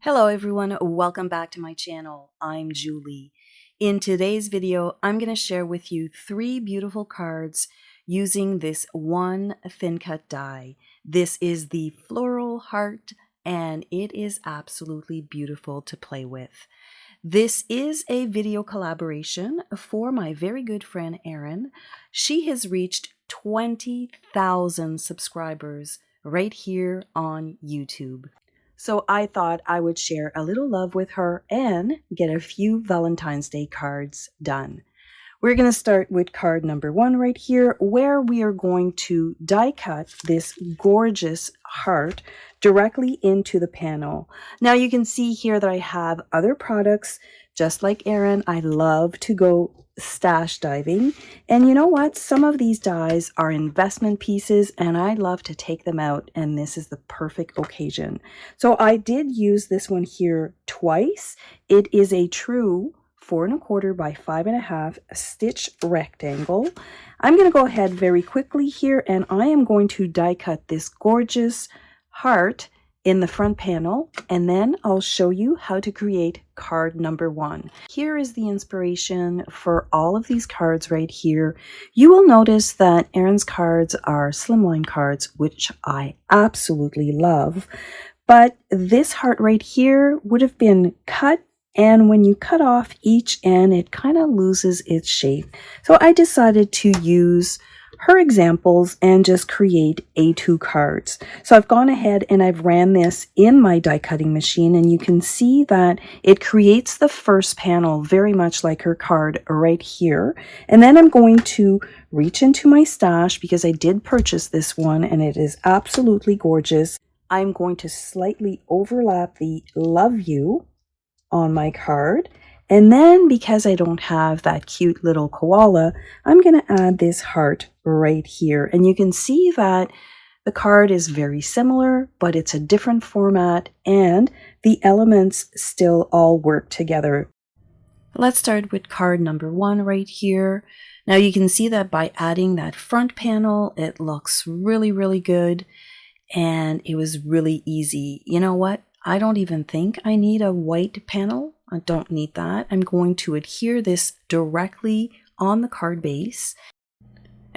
Hello everyone, welcome back to my channel. I'm Julie. In today's video, I'm going to share with you 3 beautiful cards using this one thin cut die. This is the Floral Heart and it is absolutely beautiful to play with. This is a video collaboration for my very good friend Erin. She has reached 20,000 subscribers right here on YouTube. So I thought I would share a little love with her and get a few Valentine's Day cards done. We're going to start with card number 1 right here, where we are going to die cut this gorgeous heart directly into the panel. Now you can see here that I have other products. Just like Erin, I love to go stash diving, and you know what, some of these dies are investment pieces and I love to take them out, and this is the perfect occasion. So I did use this one here twice. It is a true 4 1/4 by 5 1/2 stitch rectangle. I'm going to go ahead very quickly here and I am going to die cut this gorgeous heart in the front panel, and then I'll show you how to create card number 1. Here is the inspiration for all of these cards right here. You will notice that Erin's cards are slimline cards, which I absolutely love, but this heart right here would have been cut, and when you cut off each end, it kind of loses its shape. So I decided to use her examples and just create A2 cards. So I've gone ahead and I've ran this in my die cutting machine, and you can see that it creates the first panel very much like her card right here. And then I'm going to reach into my stash because I did purchase this one and it is absolutely gorgeous. I'm going to slightly overlap the love you on my card. And then because I don't have that cute little koala, I'm going to add this heart right here. And you can see that the card is very similar, but it's a different format and the elements still all work together. Let's start with card number 1 right here. Now you can see that by adding that front panel, it looks really good, and it was really easy. You know what? I don't even think I need a white panel. I don't need that. I'm going to adhere this directly on the card base.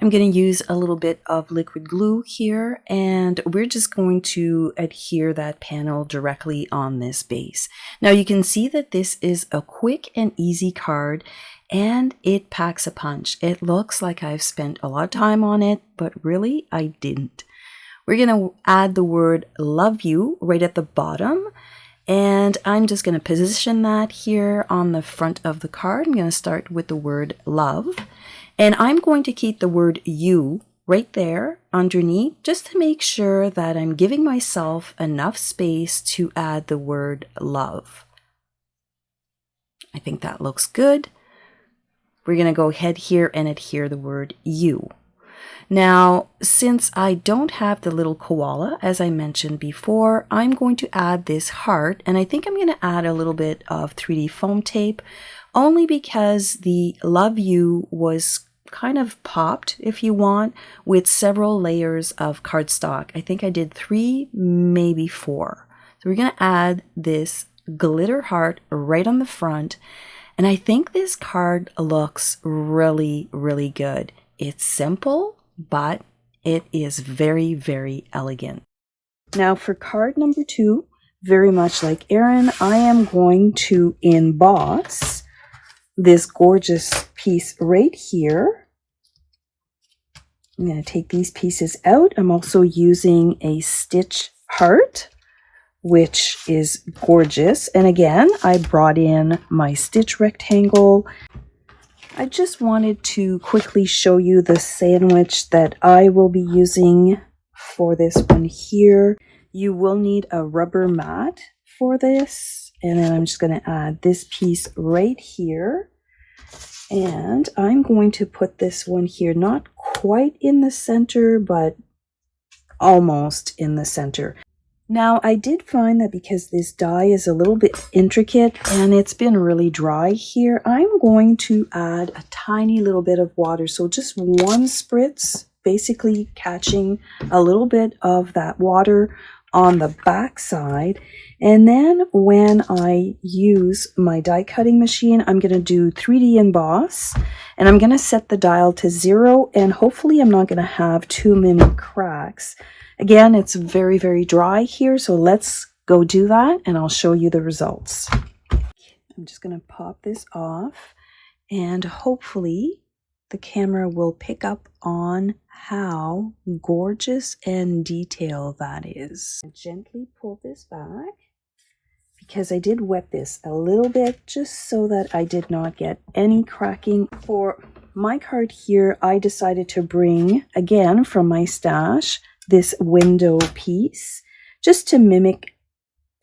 I'm going to use a little bit of liquid glue here, and we're just going to adhere that panel directly on this base. Now you can see that this is a quick and easy card, and it packs a punch. It looks like I've spent a lot of time on it, but really I didn't. We're going to add the word love you right at the bottom. And I'm just going to position that here on the front of the card. I'm going to start with the word love. And I'm going to keep the word you right there underneath, just to make sure that I'm giving myself enough space to add the word love. I think that looks good. We're going to go ahead here and adhere the word you. Now, since I don't have the little koala, as I mentioned before, I'm going to add this heart, and I think I'm going to add a little bit of 3D foam tape, only because the love you was kind of popped, if you want, with several layers of cardstock. I think I did 3, maybe 4. So we're going to add this glitter heart right on the front, and I think this card looks really good. It's simple, but it is very elegant. Now for card number 2, very much like Erin, I am going to emboss this gorgeous piece right here. I'm going to take these pieces out. I'm also using a stitch heart, which is gorgeous. And again, I brought in my stitch rectangle. I just wanted to quickly show you the sandwich that I will be using for this one here. You will need a rubber mat for this, and then I'm just going to add this piece right here, and I'm going to put this one here, not quite in the center, but almost in the center. Now, I did find that because this die is a little bit intricate and it's been really dry here, I'm going to add a tiny little bit of water. So just 1 spritz, basically catching a little bit of that water on the back side. And then when I use my die cutting machine, I'm going to do 3D emboss, and I'm going to set the dial to 0, and hopefully I'm not going to have too many cracks. Again, it's very, very dry here, so let's go do that and I'll show you the results. I'm just going to pop this off, and hopefully the camera will pick up on how gorgeous and detailed that is. Gently pull this back, because I did wet this a little bit just so that I did not get any cracking. For my card here, I decided to bring, again from my stash, this window piece just to mimic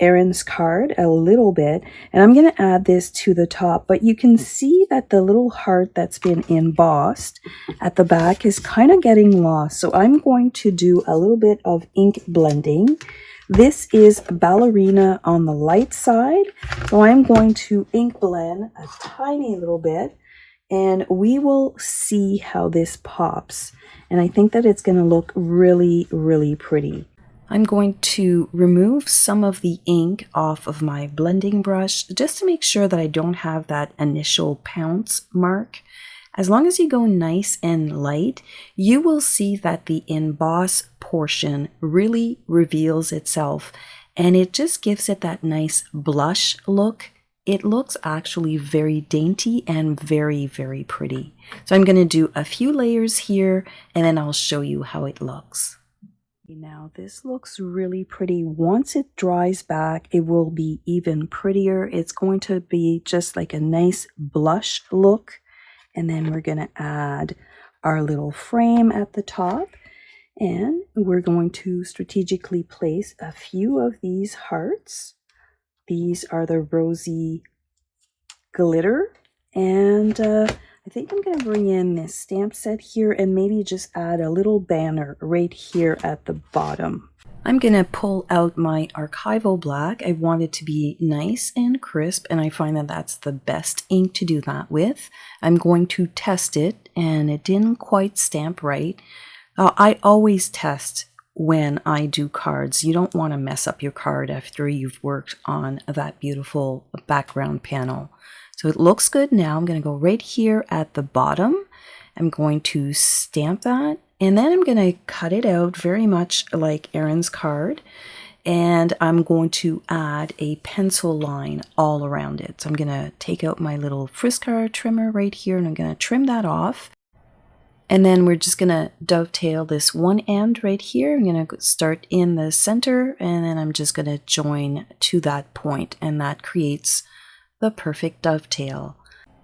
Erin's card a little bit, and I'm going to add this to the top, but you can see that the little heart that's been embossed at the back is kind of getting lost, so I'm going to do a little bit of ink blending. This is Ballerina on the light side, so I'm going to ink blend a tiny little bit, and we will see how this pops, and I think that it's going to look really, really pretty. I'm going to remove some of the ink off of my blending brush just to make sure that I don't have that initial pounce mark. As long as you go nice and light, you will see that the emboss portion really reveals itself, and it just gives it that nice blush look. It looks actually very dainty and very, very pretty. So I'm going to do a few layers here, and then I'll show you how it looks. Now this looks really pretty. Once it dries back, it will be even prettier. It's going to be just like a nice blush look. And then we're going to add our little frame at the top. And we're going to strategically place a few of these hearts. These are the rosy glitter. And I think I'm going to bring in this stamp set here and maybe just add a little banner right here at the bottom. I'm going to pull out my archival black. I want it to be nice and crisp, and I find that that's the best ink to do that with. I'm going to test it, and it didn't quite stamp right. I always test when I do cards. You don't want to mess up your card after you've worked on that beautiful background panel. So it looks good now. I'm going to go right here at the bottom. I'm going to stamp that, and then I'm going to cut it out very much like Erin's card, and I'm going to add a pencil line all around it. So I'm going to take out my little Friskar trimmer right here, and I'm going to trim that off. And then we're just going to dovetail this one end right here. I'm going to start in the center, and then I'm just going to join to that point, and that creates the perfect dovetail.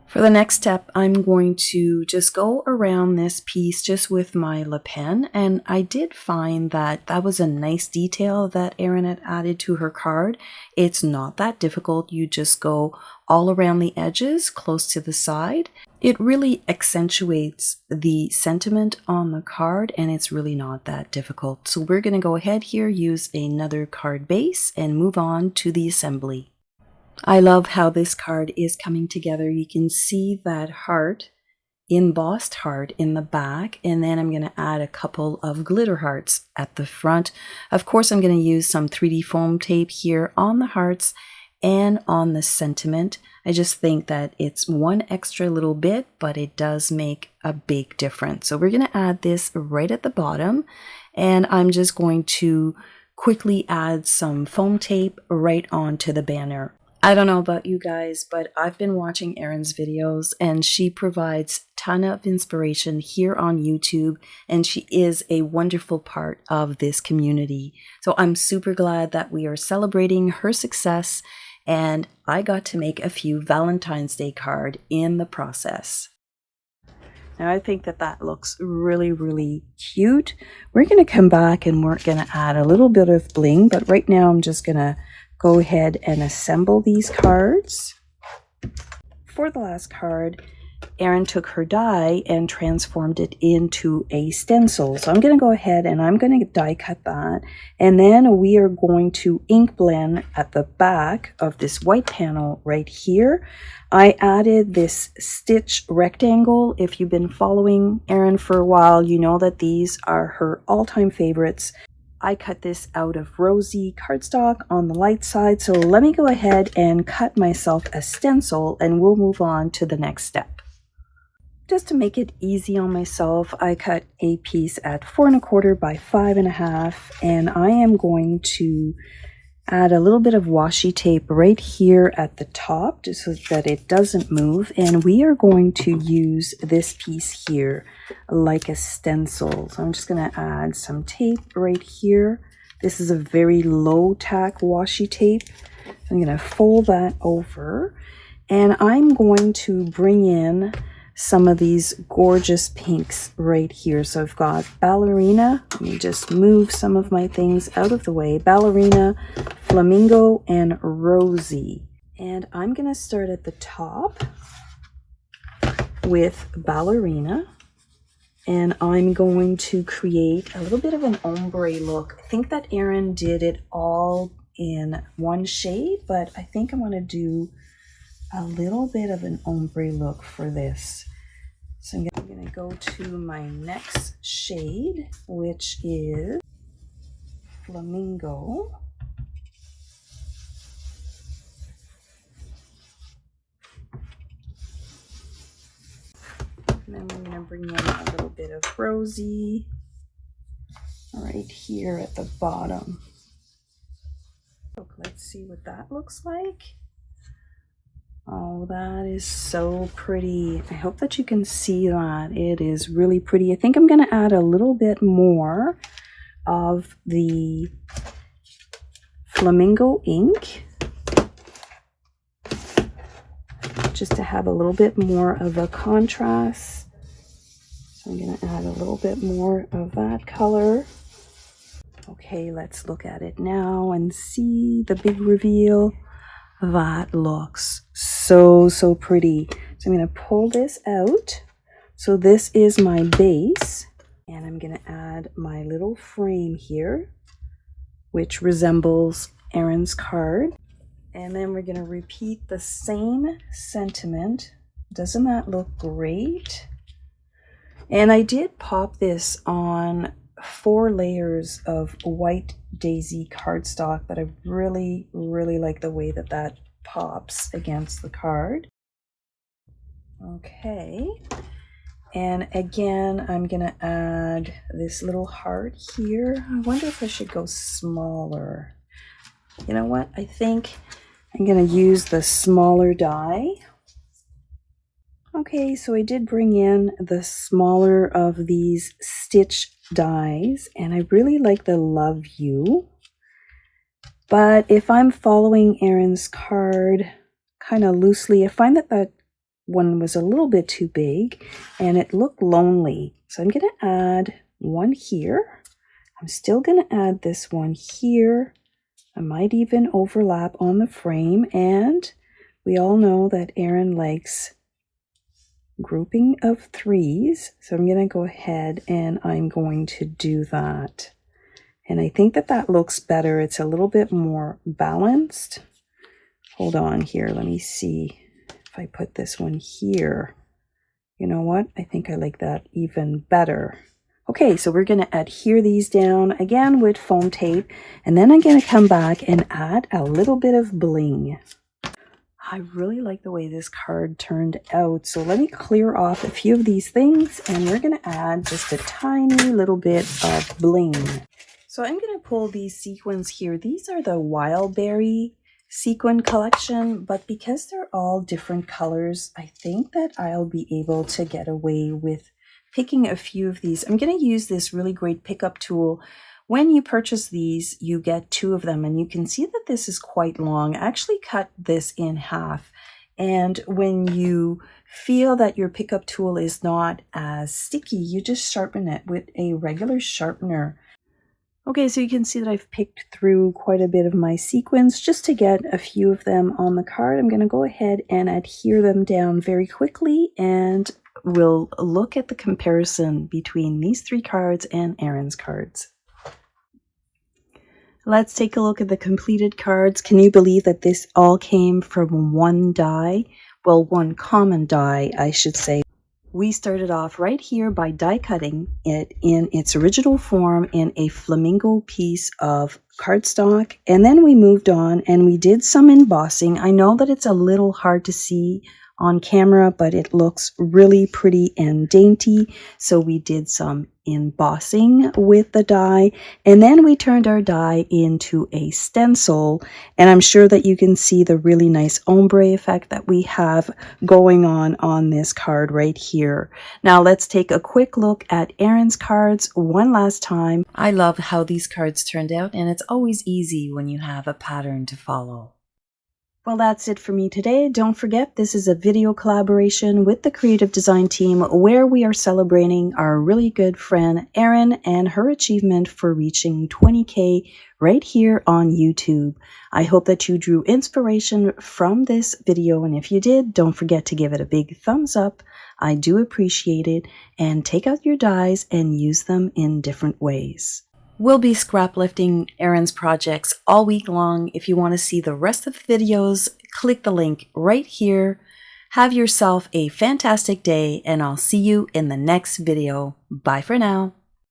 For the next step, I'm going to just go around this piece just with my Le Pen, and I did find that that was a nice detail that Erin had added to her card. It's not that difficult. You just go all around the edges, close to the side. It really accentuates the sentiment on the card, and it's really not that difficult. So we're going to go ahead here, use another card base, and move on to the assembly. I love how this card is coming together. You can see that heart, embossed heart in the back, and then I'm going to add a couple of glitter hearts at the front. Of course, I'm going to use some 3D foam tape here on the hearts and on the sentiment. I just think that it's one extra little bit, but it does make a big difference. So we're going to add this right at the bottom, and I'm just going to quickly add some foam tape right onto the banner. I don't know about you guys, but I've been watching Erin's videos, and she provides a ton of inspiration here on YouTube, and she is a wonderful part of this community. So I'm super glad that we are celebrating her success, and I got to make a few Valentine's Day cards in the process. Now I think that that looks really, really cute. We're going to come back and we're going to add a little bit of bling, but right now I'm just going to go ahead and assemble these cards. For the last card, Erin took her die and transformed it into a stencil. So I'm going to go ahead and I'm going to die cut that. And then we are going to ink blend at the back of this white panel right here. I added this stitch rectangle. If you've been following Erin for a while, you know that these are her all-time favorites. I cut this out of rosy cardstock on the light side, so let me go ahead and cut myself a stencil and we'll move on to the next step. Just to make it easy on myself, I cut a piece at 4 1/4 by 5 1/2, and I am going to add a little bit of washi tape right here at the top just so that it doesn't move, and we are going to use this piece here like a stencil. So I'm just going to add some tape right here. This is a very low tack washi tape. I'm going to fold that over, and I'm going to bring in some of these gorgeous pinks right here. So I've got Ballerina. Let me just move some of my things out of the way. Ballerina, Flamingo, and Rosy. And I'm going to start at the top with Ballerina. And I'm going to create a little bit of an ombre look. I think that Erin did it all in one shade, but I think I'm going to do a little bit of an ombre look for this. So I'm going to go to my next shade, which is Flamingo. And then we're going to bring in a little bit of Rosy right here at the bottom. Let's see what that looks like. Oh, that is so pretty. I hope that you can see that. It is really pretty. I think I'm going to add a little bit more of the Flamingo ink just to have a little bit more of a contrast. So I'm going to add a little bit more of that color. Okay, let's look at it now and see the big reveal. That looks so pretty. So I'm going to pull this out. So this is my base, and I'm going to add my little frame here, which resembles Erin's card. And then we're going to repeat the same sentiment. Doesn't that look great? And I did pop this on 4 layers of white daisy cardstock, but I really like the way that that pops against the card. Okay, and again I'm gonna add this little heart here. I wonder if I should go smaller. You know what, I think I'm gonna use the smaller die. Okay, so I did bring in the smaller of these stitch dies, and I really like the Love You. But if I'm following Erin's card kind of loosely, I find that that one was a little bit too big and it looked lonely. So I'm going to add one here. I'm still going to add this one here. I might even overlap on the frame, and we all know that Erin likes grouping of 3s, so I'm going to go ahead and I'm going to do that. And I think that that looks better. It's a little bit more balanced. Hold on here, let me see if I put this one here. You know what, I think I like that even better. Okay, so we're going to adhere these down again with foam tape, and then I'm going to come back and add a little bit of bling. I really like the way this card turned out. So let me clear off a few of these things, and we're going to add just a tiny little bit of bling. So I'm going to pull these sequins here. These are the Wildberry sequin collection, but because they're all different colors, I think that I'll be able to get away with picking a few of these. I'm going to use this really great pickup tool. When you purchase these, you get 2 of them, and you can see that this is quite long. I actually cut this in half, and when you feel that your pickup tool is not as sticky, you just sharpen it with a regular sharpener. Okay, so you can see that I've picked through quite a bit of my sequins just to get a few of them on the card. I'm going to go ahead and adhere them down very quickly, and we'll look at the comparison between these 3 cards and Erin's cards. Let's take a look at the completed cards. Can you believe that this all came from one die? Well, one common die, I should say. We started off right here by die cutting it in its original form in a flamingo piece of cardstock, and then we moved on and we did some embossing. I know that it's a little hard to see on camera, but it looks really pretty and dainty. So we did some embossing with the die, and then we turned our die into a stencil, and I'm sure that you can see the really nice ombre effect that we have going on this card right here. Now let's take a quick look at Erin's cards one last time. I love how these cards turned out, and it's always easy when you have a pattern to follow. Well, that's it for me today. Don't forget, this is a video collaboration with the creative design team where we are celebrating our really good friend Erin and her achievement for reaching 20K right here on YouTube. I hope that you drew inspiration from this video, and if you did, don't forget to give it a big thumbs up. I do appreciate it, and take out your dies and use them in different ways. We'll be scrap lifting Erin's projects all week long. If you want to see the rest of the videos, click the link right here. Have yourself a fantastic day, and I'll see you in the next video. Bye for now.